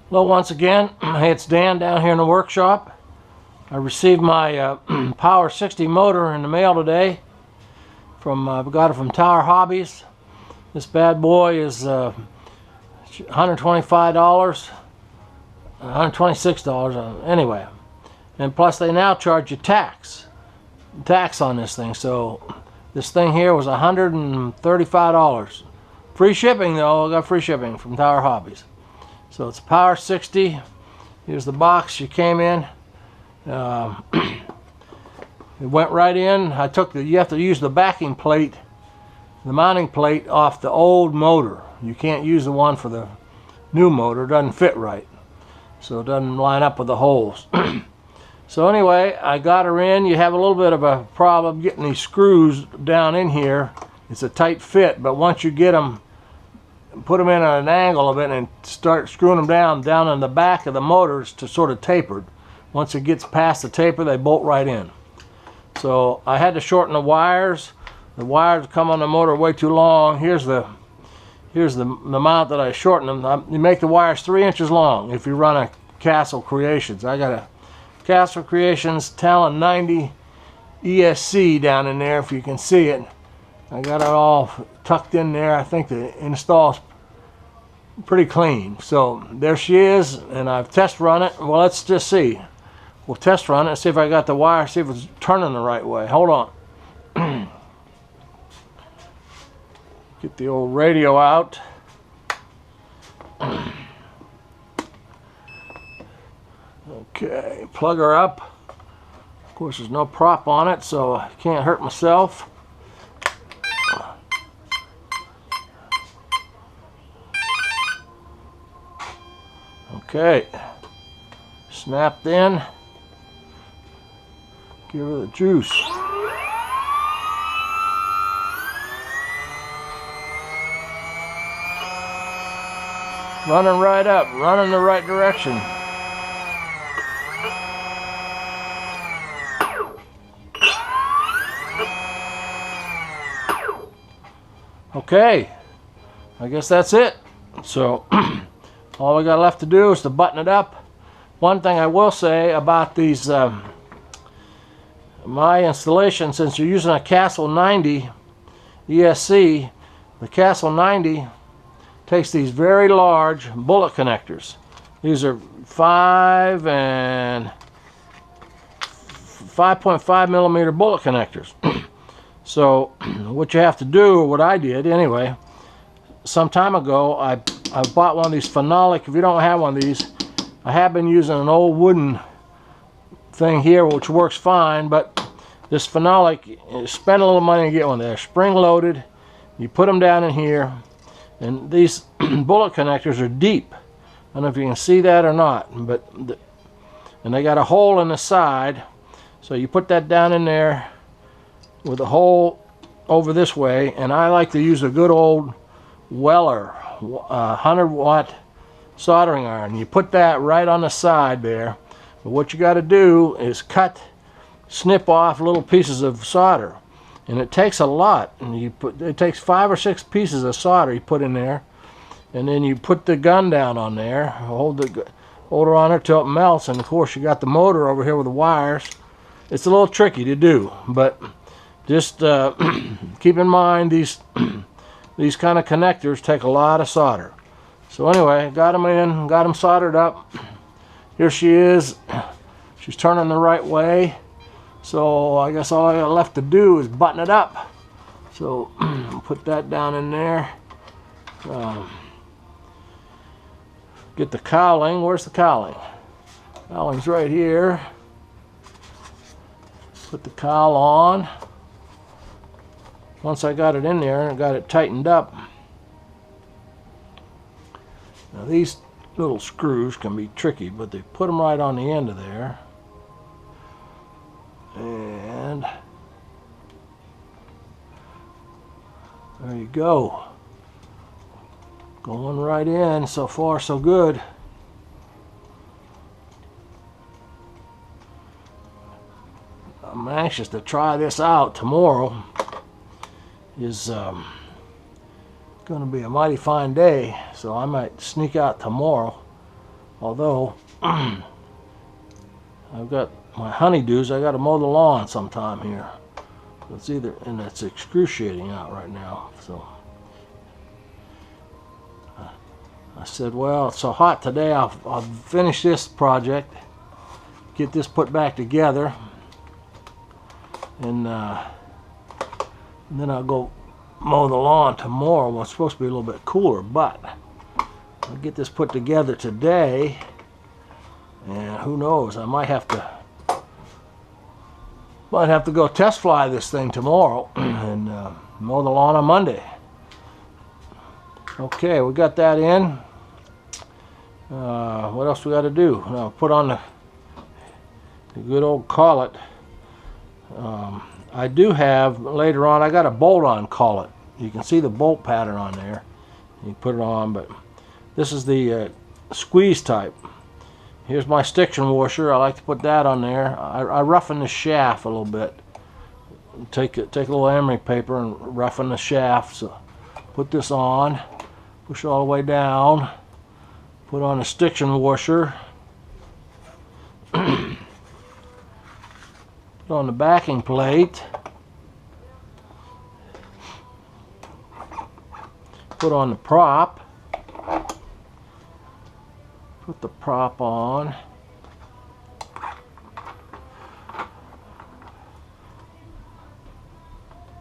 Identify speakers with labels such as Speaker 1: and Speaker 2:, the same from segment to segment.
Speaker 1: Hello once again. Hey, it's Dan down here in the workshop. I received my Power 60 motor in the mail today. Got it from Tower Hobbies. This bad boy is $125, $126 anyway. And plus they now charge you tax on this thing. So this thing here was $135. Free shipping though. I got free shipping from Tower Hobbies. So it's Power 60. Here's the box she came in. It went right in. You have to use the backing plate, the mounting plate off the old motor. You can't use the one for the new motor. It doesn't fit right. So it doesn't line up with the holes. So anyway, I got her in. You have a little bit of a problem getting these screws down in here. It's a tight fit, but once you get them, put them in at an angle of it and start screwing them down in the back of the motors to sort of tapered. Once it gets past the taper, they bolt right in. So I had to shorten the wires. The wires come on the motor way too long. Here's the amount that I shortened them. You make the wires 3 inches long if you run a Castle Creations. I got a Castle Creations Talon 90 ESC down in there, if you can see it. I got it all tucked in there. I think the install's pretty clean. So there she is, and I've test run it. Well, let's just see. We'll test run it and see if I got the wire, see if it's turning the right way. Hold on. Get the old radio out. Okay, plug her up. Of course, there's no prop on it, so I can't hurt myself. Okay, snapped in. Give her the juice. Running right up, running the right direction. Okay, I guess that's it. So all we got left to do is to button it up. One thing I will say about these, my installation, since you're using a Castle 90 ESC, the Castle 90 takes these very large bullet connectors. These are 5 and 5.5 millimeter bullet connectors. So what you have to do, or what I did anyway, some time ago, I bought one of these phenolic. If you don't have one of these, I have been using an old wooden thing here, which works fine, but this phenolic, spend a little money to get one there. Spring loaded. You put them down in here, and these bullet connectors are deep. I don't know if you can see that or not, but and they got a hole in the side, so you put that down in there with a hole over this way, and I like to use a good old Weller 100-watt soldering iron. You put that right on the side there, but what you got to do is snip off little pieces of solder, and it takes a lot. And it takes 5 or 6 pieces of solder you put in there, and then you put the gun down on there, hold her on there till it melts, and of course you got the motor over here with the wires. It's a little tricky to do, but just keep in mind these kind of connectors take a lot of solder. So anyway, got them in, got them soldered up. Here she is. She's turning the right way. So I guess all I got left to do is button it up. So put that down in there. Get the cowling. Where's the cowling? Cowling's right here. Put the cowl on. Once I got it in there and got it tightened up. Now these little screws can be tricky, but they put them right on the end of there. And there you go. Going right in. So far so good. I'm anxious to try this out tomorrow. Is going to be a mighty fine day, so I might sneak out tomorrow Although I've got my honeydews, I got to mow the lawn sometime here. It's either, and it's excruciating out right now. So I said, well, it's so hot today, I'll finish this project, get this put back together, and then I'll go mow the lawn tomorrow when it's supposed to be a little bit cooler. But I'll get this put together today, and who knows, I might have to go test fly this thing tomorrow and mow the lawn on Monday. Okay, we got that in. What else we got to do? Now put on the good old collet. I do have, later on, I got a bolt-on collet. You can see the bolt pattern on there. You put it on, but this is the squeeze type. Here's my stiction washer. I like to put that on there. I roughen the shaft a little bit. Take a little emery paper and roughen the shaft. So put this on, push it all the way down, put on the stiction washer, put on the backing plate, put on the prop, put the prop on,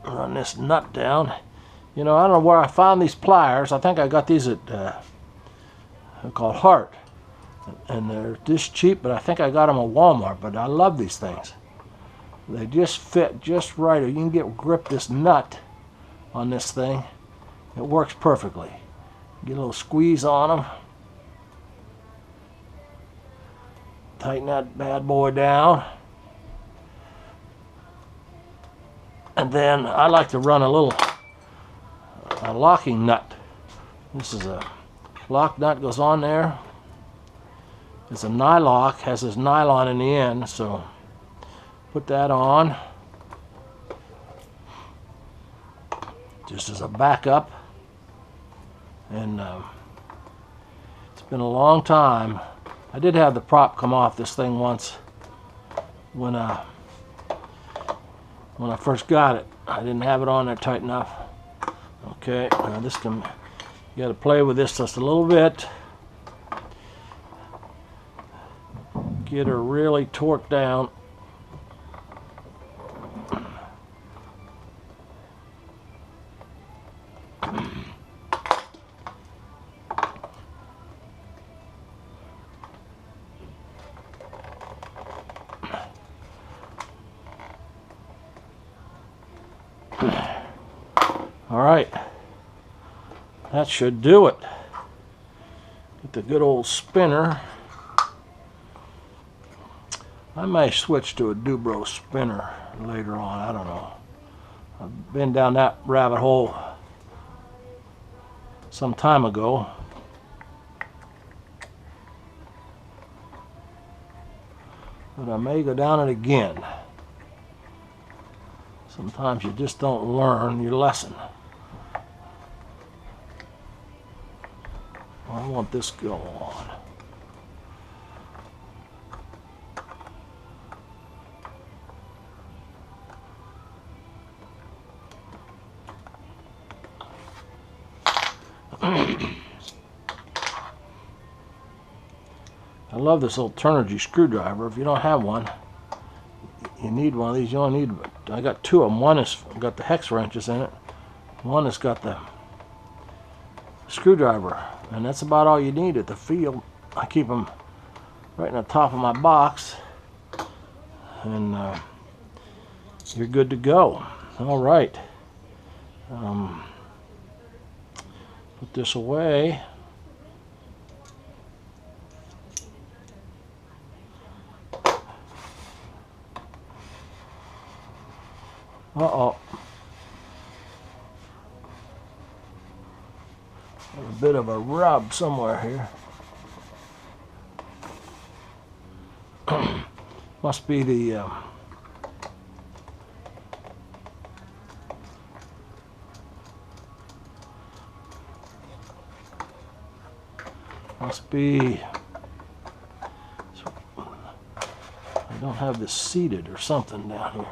Speaker 1: run this nut down. You know, I don't know where I found these pliers. I think I got these at they're called Hart, and they're this cheap, but I think I got them at Walmart. But I love these things. They just fit just right. You can grip this nut on this thing. It works perfectly. Get a little squeeze on them. Tighten that bad boy down. And then I like to run a locking nut. This is a lock nut, goes on there. It's a nylock, has this nylon in the end, so put that on. Just as a backup. And it's been a long time. I did have the prop come off this thing once when I first got it. I didn't have it on there tight enough. Okay, now this can, you got to play with this just a little bit. Get her really torqued down. All right, that should do it. Get the good old spinner. I may switch to a Dubro spinner later on. I don't know. I've been down that rabbit hole some time ago. But I may go down it again. Sometimes you just don't learn your lesson. I want this to go on. I love this little Turnergy screwdriver. If you don't have one, you need one of these. You only need, I got two of them. One has got the hex wrenches in it. One has got the screwdriver. And that's about all you need at the field. I keep them right in the top of my box. And you're good to go. All right. Put this away. Uh-oh. A bit of a rub somewhere here. Must be the don't have this seated or something down here.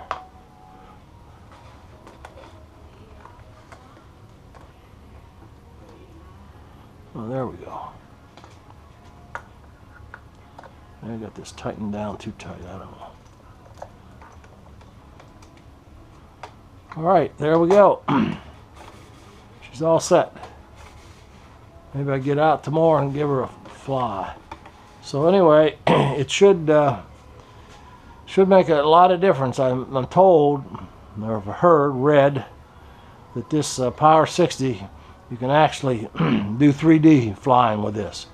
Speaker 1: Oh, there we go. I got this tightened down too tight. I don't know. All right, there we go. She's all set. Maybe I get out tomorrow and give her a fly. So anyway, it should make a lot of difference. I'm told, or I've read, that this Power 60, you can actually do 3D flying with this.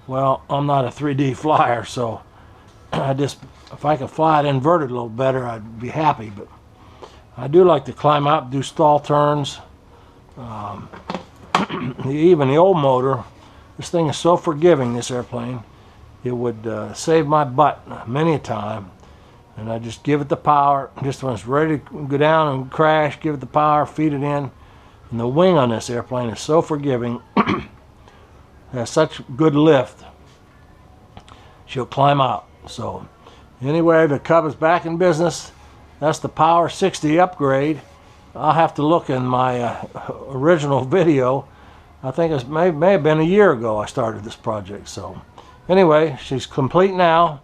Speaker 1: Well, I'm not a 3D flyer, so if I could fly it inverted a little better, I'd be happy. But I do like to climb out, do stall turns. Even the old motor, this thing is so forgiving, this airplane, it would save my butt many a time. And I just give it the power, just when it's ready to go down and crash, give it the power, feed it in. And the wing on this airplane is so forgiving, has such good lift, she'll climb out. So anyway, the Cub is back in business. That's the Power 60 upgrade. I'll have to look in my original video. I think it may have been a year ago I started this project. So anyway, she's complete now.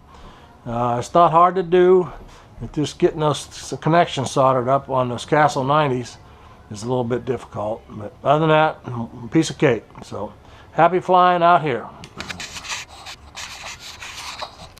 Speaker 1: It's not hard to do. It's just getting those connections soldered up on those Castle 90s is a little bit difficult. But other than that, piece of cake. So happy flying out here.